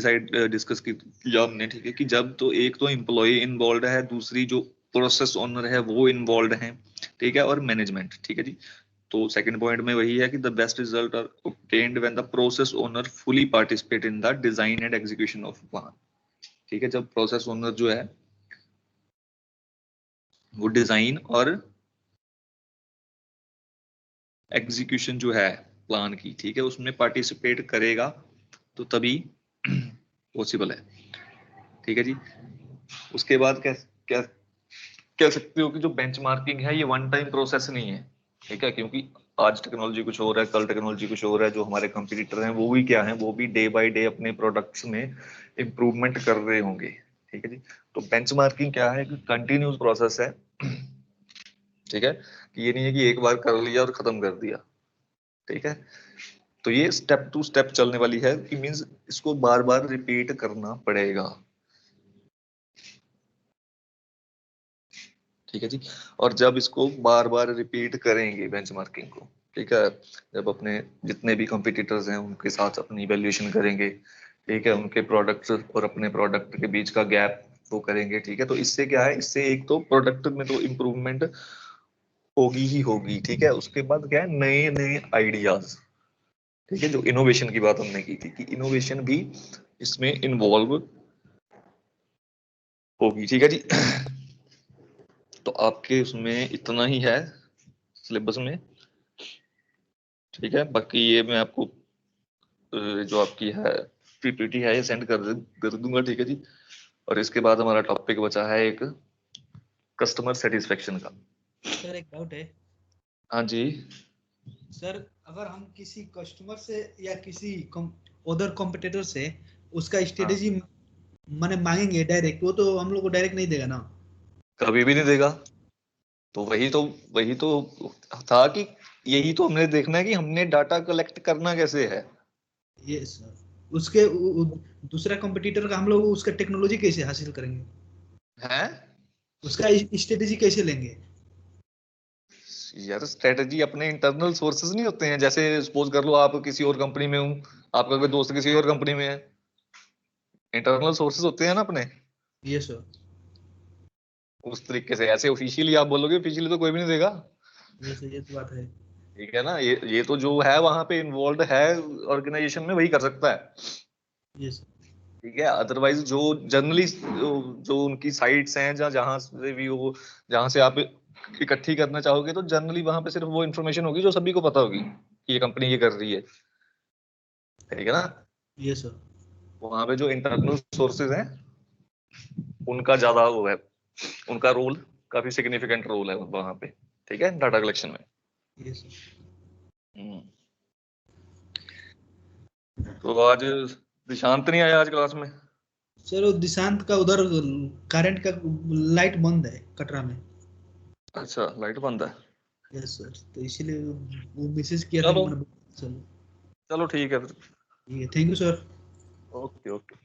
डिस्कस किया हमने, ठीक है, कि जब तो एक तो एम्प्लॉय इन्वॉल्व है, दूसरी जो प्रोसेस ओनर है वो इन्वॉल्व है, ठीक है, और मैनेजमेंट, ठीक है जी। तो सेकंड पॉइंट में वही है कि the best result are obtained when the process owner fully participate in the design and execution of plan, ठीक है। जब प्रोसेस ओनर जो है वो डिजाइन और एग्जीक्यूशन जो है प्लान की, ठीक है, उसमें पार्टिसिपेट करेगा तो तभी पॉसिबल है, ठीक है जी। उसके बाद क्या क्या कह सकते हो कि जो बेंचमार्किंग है ये वन टाइम प्रोसेस नहीं है, ठीक है, क्योंकि आज टेक्नोलॉजी कुछ और है, कल टेक्नोलॉजी कुछ और है, जो हमारे कंपटीटर हैं वो भी क्या है, वो भी डे बाय डे अपने प्रोडक्ट्स में इम्प्रूवमेंट कर रहे होंगे, ठीक है जी। तो बेंचमार्किंग क्या है कि कंटिन्यूस प्रोसेस है, ठीक है, कि ये नहीं है कि एक बार कर लिया और खत्म कर दिया, ठीक है। तो ये स्टेप टू स्टेप चलने वाली है, कि मींस इसको बार बार रिपीट करना पड़ेगा, ठीक है जी। और जब इसको बार बार रिपीट करेंगे बेंचमार्किंग को, ठीक है, जब अपने जितने भी कॉम्पिटिटर्स हैं उनके साथ अपनी इवैल्यूएशन करेंगे, ठीक है, उनके प्रोडक्ट्स और अपने प्रोडक्ट के बीच का गैप वो करेंगे, ठीक है, तो इससे क्या है, इससे एक तो प्रोडक्ट में तो इम्प्रूवमेंट होगी ही होगी, ठीक है। उसके बाद क्या है, नए नए आइडियाज, ठीक है। जो इनोवेशन की बात हमने की थी कि इनोवेशन भी इसमें इन्वॉल्व होगी, ठीक है जी। तो आपके उसमें इतना ही है सिलेबस में, ठीक है। बाकी ये मैं आपको जो आपकी है पीपीटी है ये सेंड कर दूंगा, ठीक है जी। और इसके बाद हमारा टॉपिक बचा है एक कस्टमर सेटिस्फेक्शन का। सर एक डाउट है हाँ जी। सर, अगर हम किसी कस्टमर से या किसी अदर कॉम्पिटिटर से उसका हाँ, स्ट्रेटेजी माने मांगेंगे डायरेक्ट, वो तो हम लोग को डायरेक्ट नहीं देगा ना। कभी भी नहीं देगा। तो वही तो था कि यही तो हमने देखना है कि हमने डाटा कलेक्ट करना कैसे है। ये सर उसके दूसरा कॉम्पिटिटर का हम लोग उसका टेक्नोलॉजी कैसे हासिल करेंगे, हैं उसका स्ट्रेटेजी कैसे लेंगे। यार, स्ट्रेटजी अपने इंटरनल सोर्सेज नहीं होते हैं। जैसे सपोज कर लो आप किसी और कंपनी में हूँ, आपका कोई दोस्त किसी और कंपनी में है, इंटरनल सोर्सेज होते हैं ना अपने। ये सर। उस तरीके से ऐसे ऑफिशियली आप बोलोगे, ऑफिशियली तो कोई भी नहीं देगा। ये सर, ये तो बात है। ठीक है ना। ये तो जो है वहां पे इन्वॉल्व है ऑर्गेनाइजेशन में वही कर सकता है, ये सर। ठीक है। अदरवाइज जो जनरली जो उनकी साइट्स हैं जहाँ जहाँ से भी वो, जहाँ से आप इकट्ठी करना चाहोगे, तो जनरली वहां पे सिर्फ वो इन्फॉर्मेशन होगी जो सभी को पता होगी कि ये कंपनी ये कर रही है, ठीक है ना। ये सर। वहां पे जो इंटरनल सोर्सेज हैं उनका ज्यादा वो है, उनका रोल काफी सिग्निफिकेंट रोल है वहां पे, ठीक है, डाटा कलेक्शन में। ये सर। हम्म। तो आज निशांत नहीं आया आज क्लास में। सर वो दिशांत का उधर करंट का लाइट बंद है कटरा में। अच्छा, लाइट बंद है। यस सर, तो इसीलिए वो मैसेज किया था कि चलो, मैंने चलो। चलो ठीक है फिर। ठीक है, thank you sir. Okay okay.